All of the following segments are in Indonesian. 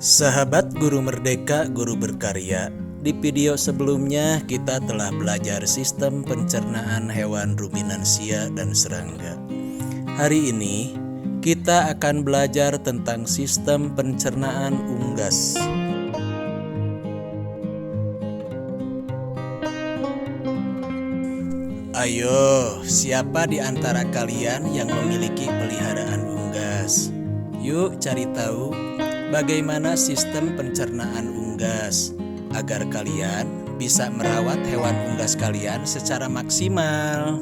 Sahabat Guru Merdeka, Guru Berkarya, di video sebelumnya kita telah belajar sistem pencernaan hewan ruminansia dan serangga. Hari ini kita akan belajar tentang sistem pencernaan unggas. Ayo, siapa di antara kalian yang memiliki peliharaan unggas? Yuk cari tahu bagaimana sistem pencernaan unggas agar kalian bisa merawat hewan unggas kalian secara maksimal.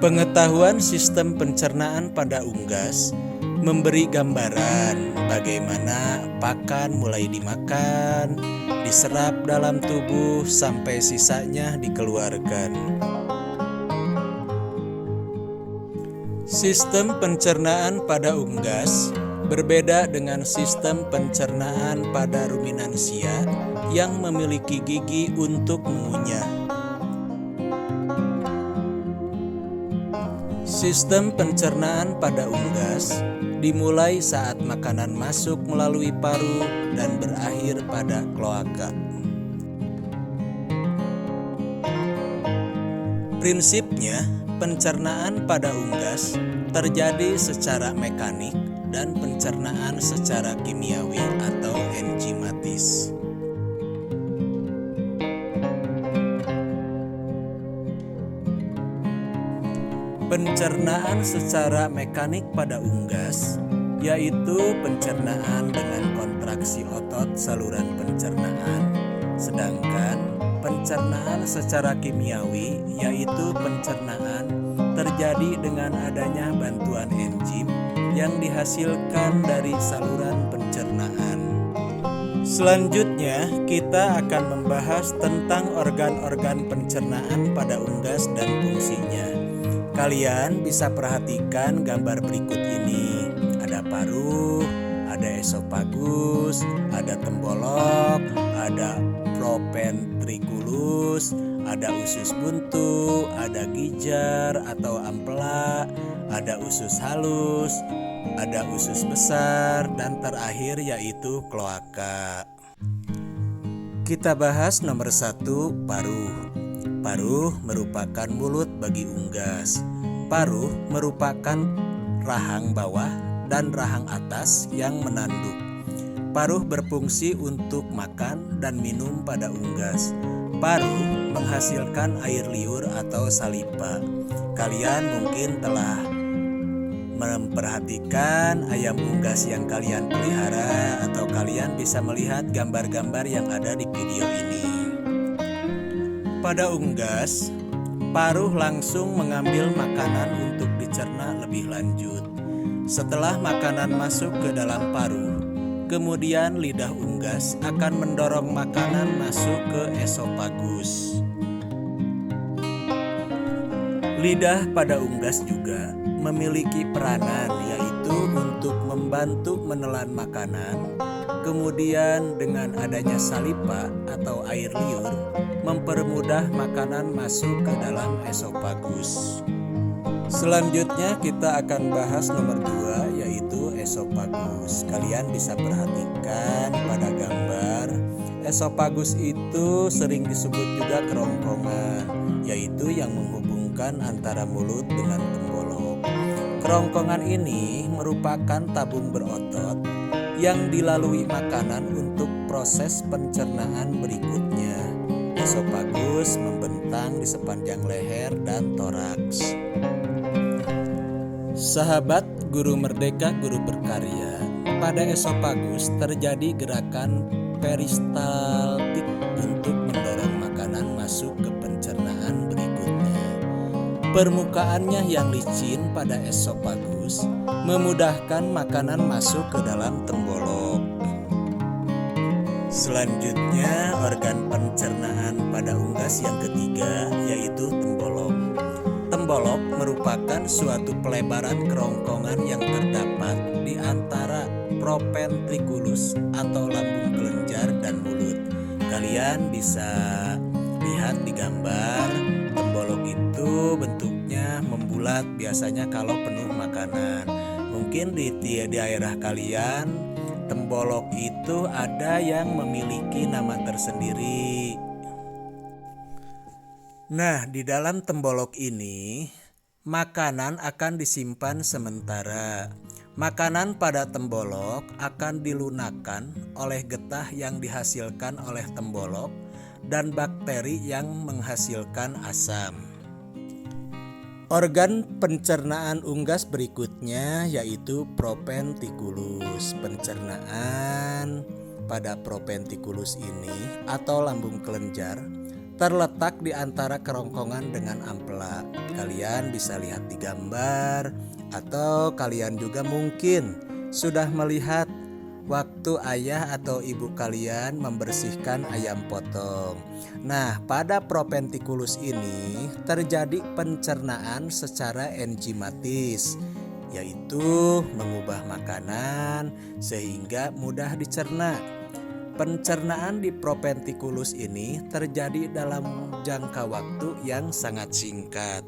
Pengetahuan sistem pencernaan pada unggas memberi gambaran bagaimana pakan mulai dimakan, diserap dalam tubuh sampai sisanya dikeluarkan. Sistem pencernaan pada unggas berbeda dengan sistem pencernaan pada ruminansia yang memiliki gigi untuk mengunyah. Sistem pencernaan pada unggas dimulai saat makanan masuk melalui paru dan berakhir pada kloaka. Prinsipnya, pencernaan pada unggas terjadi secara mekanik dan pencernaan secara kimiawi atau enzimatis. Pencernaan secara mekanik pada unggas yaitu pencernaan dengan kontraksi otot saluran pencernaan, sedangkan pencernaan secara kimiawi yaitu pencernaan terjadi dengan adanya bantuan enzim yang dihasilkan dari saluran pencernaan. Selanjutnya, kita akan membahas tentang organ-organ pencernaan pada unggas dan fungsinya. Kalian bisa perhatikan gambar berikut ini. Ada paruh, ada esofagus, ada tembolok, ada proventriculus, ada usus buntu, ada gijar atau ampela, ada usus halus, ada usus besar, dan terakhir yaitu kloaka. Kita bahas nomor 1, paruh. Paruh merupakan mulut bagi unggas. Paruh merupakan rahang bawah dan rahang atas yang menanduk. Paruh berfungsi untuk makan dan minum pada unggas. Paruh menghasilkan air liur atau saliva. Kalian mungkin telah memperhatikan ayam unggas yang kalian pelihara, atau kalian bisa melihat gambar-gambar yang ada di video ini. Pada unggas, paruh langsung mengambil makanan untuk dicerna lebih lanjut. Setelah makanan masuk ke dalam paruh, kemudian lidah unggas akan mendorong makanan masuk ke esofagus. Lidah pada unggas juga memiliki peranan, yaitu untuk membantu menelan makanan. Kemudian dengan adanya saliva atau air liur mempermudah makanan masuk ke dalam esofagus. Selanjutnya kita akan bahas nomor 2, yaitu esofagus. Kalian bisa perhatikan pada gambar, esofagus itu sering disebut juga kerongkongan, yaitu yang menghubungkan antara mulut dengan tembolok. Kerongkongan ini merupakan tabung berotot yang dilalui makanan untuk proses pencernaan berikutnya. Esofagus membentang di sepanjang leher dan toraks. Sahabat Guru Merdeka, Guru Berkarya, pada esofagus terjadi gerakan peristaltik untuk mendorong makanan masuk ke pencernaan berikutnya. Permukaannya yang licin pada esofagus memudahkan makanan masuk ke dalam tembolok. Selanjutnya, organ pencernaan pada unggas yang ketiga yaitu tembolok. Tembolok merupakan suatu pelebaran kerongkongan yang terdapat di antara proventriculus atau lambung kelenjar dan mulut. Kalian bisa lihat di gambar, tembolok itu bentuknya membulat biasanya kalau penuh makanan. Mungkin di daerah kalian tembolok itu ada yang memiliki nama tersendiri. Nah, di dalam tembolok ini, makanan akan disimpan sementara. Makanan pada tembolok akan dilunakkan oleh getah yang dihasilkan oleh tembolok dan bakteri yang menghasilkan asam. Organ pencernaan unggas berikutnya yaitu propentikulus. Pencernaan pada propentikulus ini atau lambung kelenjar terletak di antara kerongkongan dengan ampela. Kalian bisa lihat di gambar atau kalian juga mungkin sudah melihat waktu ayah atau ibu kalian membersihkan ayam potong. Nah, pada propentikulus ini terjadi pencernaan secara enzimatis, yaitu mengubah makanan sehingga mudah dicerna. Pencernaan di propentikulus ini terjadi dalam jangka waktu yang sangat singkat.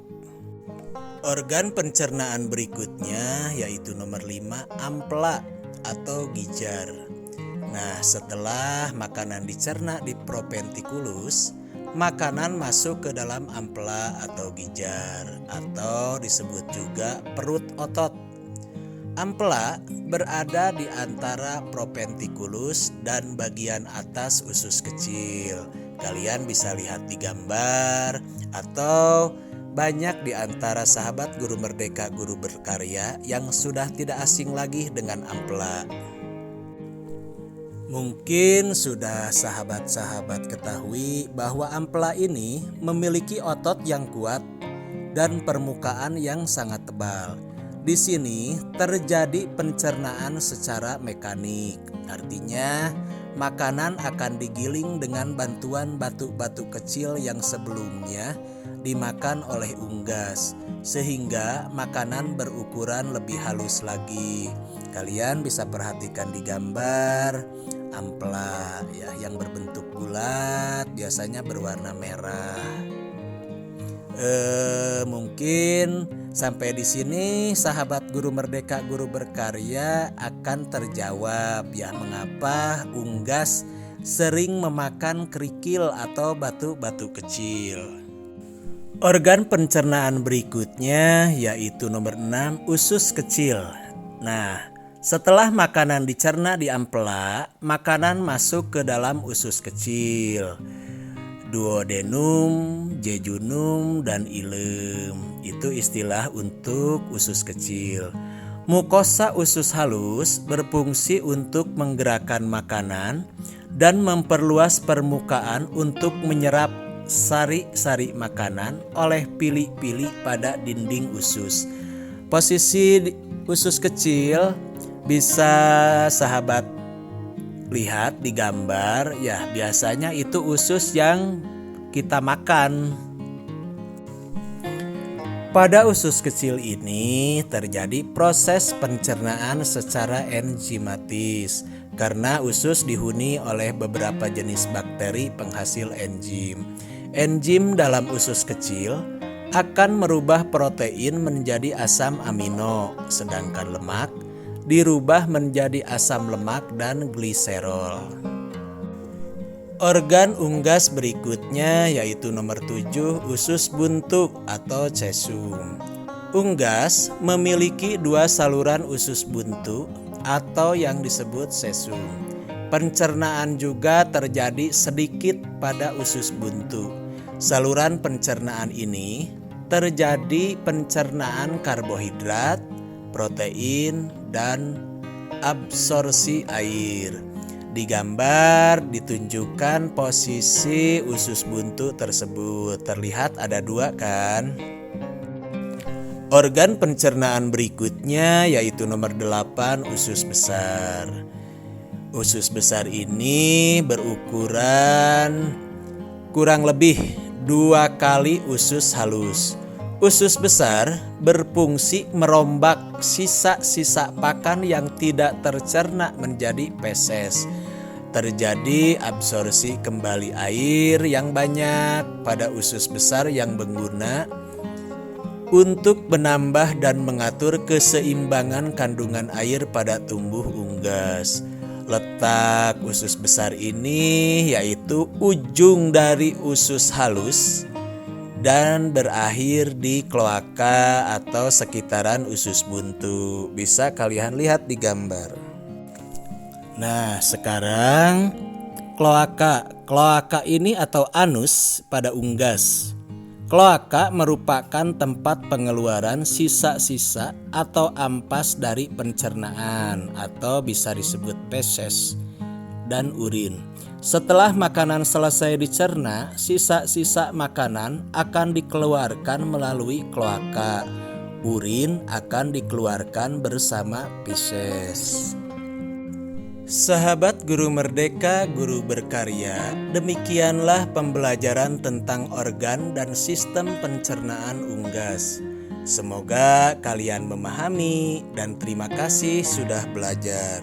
Organ pencernaan berikutnya yaitu nomor 5, ampela atau gijar. Nah, setelah makanan dicerna di propentikulus, makanan masuk ke dalam ampela atau gijar atau disebut juga perut otot. Ampela berada di antara propentikulus dan bagian atas usus kecil. Kalian bisa lihat di gambar atau banyak di antara sahabat guru merdeka, guru berkarya yang sudah tidak asing lagi dengan ampela. Mungkin sudah sahabat-sahabat ketahui bahwa ampela ini memiliki otot yang kuat dan permukaan yang sangat tebal. Di sini terjadi pencernaan secara mekanik. Artinya, makanan akan digiling dengan bantuan batu-batu kecil yang sebelumnya dimakan oleh unggas, sehingga makanan berukuran lebih halus lagi. Kalian bisa perhatikan di gambar ampela ya, yang berbentuk bulat, biasanya berwarna merah. Mungkin sampai di sini sahabat guru merdeka, guru berkarya akan terjawab ya mengapa unggas sering memakan kerikil atau batu-batu kecil. Organ pencernaan berikutnya yaitu nomor 6, usus kecil. Nah, setelah makanan dicerna di ampela, makanan masuk ke dalam usus kecil. Duodenum, jejunum, dan ileum. Itu istilah untuk usus kecil. Mukosa usus halus berfungsi untuk menggerakkan makanan dan memperluas permukaan untuk menyerap sari-sari makanan oleh pili-pili pada dinding usus. Posisi usus kecil bisa sahabat lihat di gambar ya, biasanya itu usus yang kita makan. Pada usus kecil ini terjadi proses pencernaan secara enzimatis karena usus dihuni oleh beberapa jenis bakteri penghasil enzim. Enzim dalam usus kecil akan merubah protein menjadi asam amino, sedangkan lemak dirubah menjadi asam lemak dan gliserol. Organ unggas berikutnya yaitu nomor 7, usus buntu atau cesum. Unggas memiliki 2 saluran usus buntu atau yang disebut cesum. Pencernaan juga terjadi sedikit pada usus buntu. Saluran pencernaan ini terjadi pencernaan karbohidrat, protein, dan absorpsi air. Di gambar ditunjukkan posisi usus buntu tersebut. Terlihat ada 2 kan? Organ pencernaan berikutnya yaitu nomor 8, usus besar. Usus besar ini berukuran kurang lebih 2 kali usus halus. Usus besar berfungsi merombak sisa-sisa pakan yang tidak tercerna menjadi feses. Terjadi absorpsi kembali air yang banyak pada usus besar yang berguna untuk menambah dan mengatur keseimbangan kandungan air pada tumbuh unggas. Letak usus besar ini yaitu ujung dari usus halus dan berakhir di kloaka atau sekitaran usus buntu. Bisa kalian lihat di gambar. Nah, sekarang kloaka. Kloaka ini atau anus pada unggas. Kloaka merupakan tempat pengeluaran sisa-sisa atau ampas dari pencernaan atau bisa disebut feses dan urin. Setelah makanan selesai dicerna, sisa-sisa makanan akan dikeluarkan melalui kloaka. Urin akan dikeluarkan bersama feses. Sahabat Guru Merdeka, Guru Berkarya, demikianlah pembelajaran tentang organ dan sistem pencernaan unggas. Semoga kalian memahami dan terima kasih sudah belajar.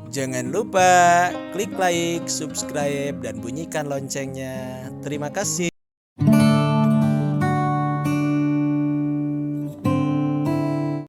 Jangan lupa klik like, subscribe, dan bunyikan loncengnya. Terima kasih.